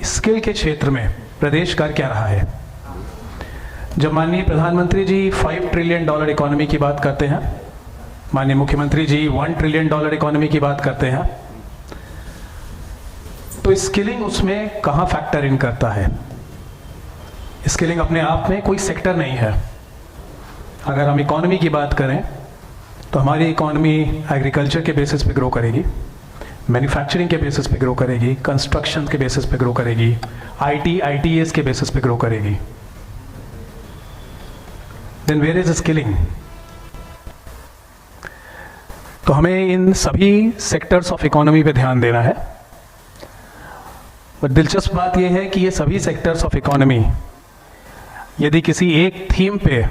Skill के क्षेत्र में प्रदेश कर क्या रहा है। जब माननीय प्रधानमंत्री जी $5 ट्रिलियन इकोनॉमी की बात करते हैं, माननीय मुख्यमंत्री जी $1 ट्रिलियन इकोनॉमी की बात करते हैं, तो स्किलिंग उसमें कहाँ फैक्टर इन करता है। स्किलिंग अपने आप में कोई सेक्टर नहीं है। अगर हम इकोनॉमी की बात करें तो हमारी इकोनॉमी एग्रीकल्चर के बेसिस पे ग्रो करेगी, मैन्युफैक्चरिंग के बेसिस पे ग्रो करेगी, कंस्ट्रक्शन के बेसिस पे ग्रो करेगी, ITES के बेसिस पे ग्रो करेगी। Then where is skilling. तो हमें इन सभी सेक्टर्स ऑफ इकोनॉमी पे ध्यान देना है। और दिलचस्प बात यह है कि ये सभी सेक्टर्स ऑफ इकोनॉमी यदि किसी एक थीम पे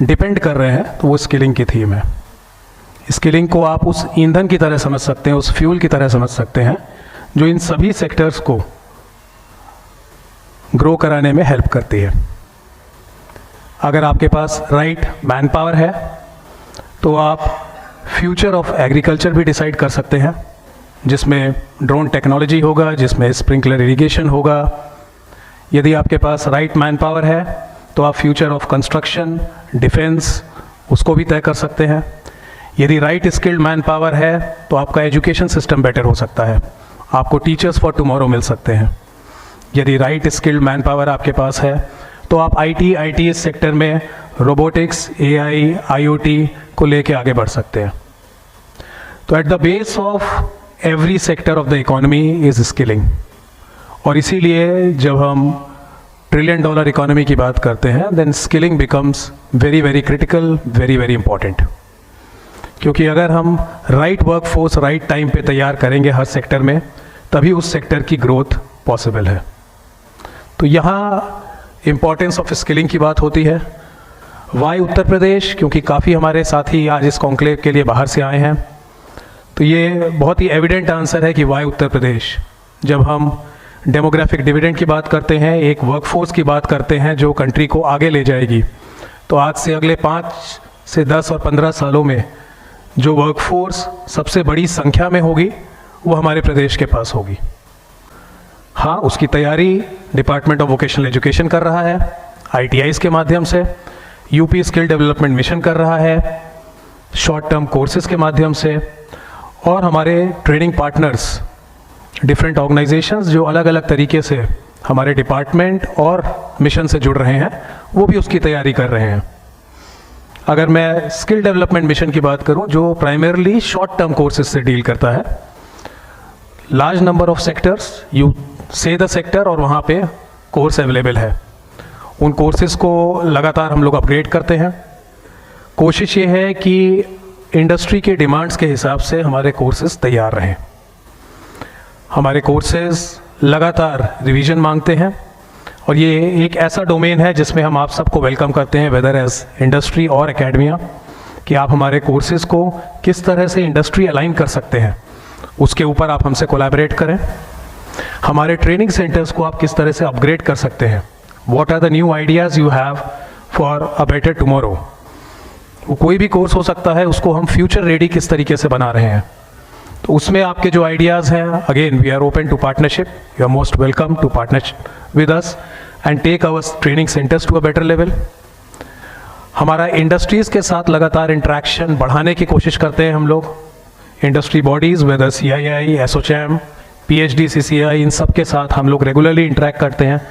डिपेंड कर रहे हैं तो वो स्किलिंग की थीम है। स्किलिंग को आप उस ईंधन की तरह समझ सकते हैं, उस फ्यूल की तरह समझ सकते हैं जो इन सभी सेक्टर्स को ग्रो कराने में हेल्प करती है। अगर आपके पास राइट मैन पावर है तो आप फ्यूचर ऑफ एग्रीकल्चर भी डिसाइड कर सकते हैं, जिसमें ड्रोन टेक्नोलॉजी होगा, जिसमें स्प्रिंकलर इरिगेशन होगा। यदि आपके पास राइट मैन पावर है तो आप फ्यूचर ऑफ कंस्ट्रक्शन, डिफेंस उसको भी तय कर सकते हैं। यदि राइट स्किल्ड मैन पावर है तो आपका एजुकेशन सिस्टम बेटर हो सकता है, आपको टीचर्स फॉर टुमारो मिल सकते हैं। यदि राइट स्किल्ड मैन पावर आपके पास है तो आप ITES सेक्टर में रोबोटिक्स, AI, IoT को लेके आगे बढ़ सकते हैं। तो at the base of every sector of the economy is skilling. और इसीलिए जब हम $1 ट्रिलियन इकोनॉमी की बात करते हैं then skilling becomes very very critical, very very important. क्योंकि अगर हम राइट वर्कफोर्स राइट टाइम पे तैयार करेंगे हर सेक्टर में, तभी उस सेक्टर की ग्रोथ पॉसिबल है। तो यहाँ इम्पॉर्टेंस ऑफ स्किलिंग की बात होती है। वाई उत्तर प्रदेश, क्योंकि काफ़ी हमारे साथी आज इस कॉन्क्लेव के लिए बाहर से आए हैं, तो ये बहुत ही एविडेंट आंसर है कि वाई उत्तर प्रदेश। जब हम डेमोग्राफिक डिविडेंड की बात करते हैं, एक वर्कफोर्स की बात करते हैं जो कंट्री को आगे ले जाएगी, तो आज से अगले 5 से 10 और 15 सालों में जो वर्कफोर्स सबसे बड़ी संख्या में होगी वो हमारे प्रदेश के पास होगी। हाँ, उसकी तैयारी डिपार्टमेंट ऑफ वोकेशनल एजुकेशन कर रहा है, ITIs के माध्यम से, यूपी स्किल डेवलपमेंट मिशन कर रहा है, शॉर्ट टर्म कोर्सेज के माध्यम से, और हमारे ट्रेनिंग पार्टनर्स डिफरेंट ऑर्गेनाइजेशंस जो अलग अलग तरीके से हमारे डिपार्टमेंट और मिशन से जुड़ रहे हैं वो भी उसकी तैयारी कर रहे हैं। अगर मैं स्किल डेवलपमेंट मिशन की बात करूं जो प्राइमरली शॉर्ट टर्म कोर्सेज से डील करता है, large number of sectors, you से द सेक्टर, और वहाँ पे कोर्स अवेलेबल है। उन कोर्सेज को लगातार हम लोग अपग्रेड करते हैं। कोशिश ये है कि इंडस्ट्री के डिमांड्स के हिसाब से हमारे कोर्सेज तैयार रहें। हमारे कोर्सेज लगातार रिवीजन मांगते हैं और ये एक ऐसा डोमेन है जिसमें हम आप सबको वेलकम करते हैं, वेदर एज इंडस्ट्री और एकेडमिया, कि आप हमारे कोर्सेज को किस तरह से इंडस्ट्री अलाइन कर सकते हैं, उसके ऊपर आप हमसे कोलैबोरेट करें। हमारे ट्रेनिंग सेंटर्स को आप किस तरह से अपग्रेड कर सकते हैं, what are the new ideas you have for a better tomorrow. वो कोई भी कोर्स हो सकता है, उसको हम फ्यूचर रेडी किस तरीके से बना रहे हैं, तो उसमें आपके जो आइडियाज़ हैं, again we are open to partnership, you are most welcome to partnership with us and take our training centres to a better level. हमारा इंडस्ट्रीज़ के साथ लगातार इंटरेक्शन बढ़ाने की कोशिश करते हैं हम लोग। Industry bodies whether CII, ASSOCHAM, PhD CCI, इन सब के साथ हम लोग रेगुलरली इंटरेक्ट करते हैं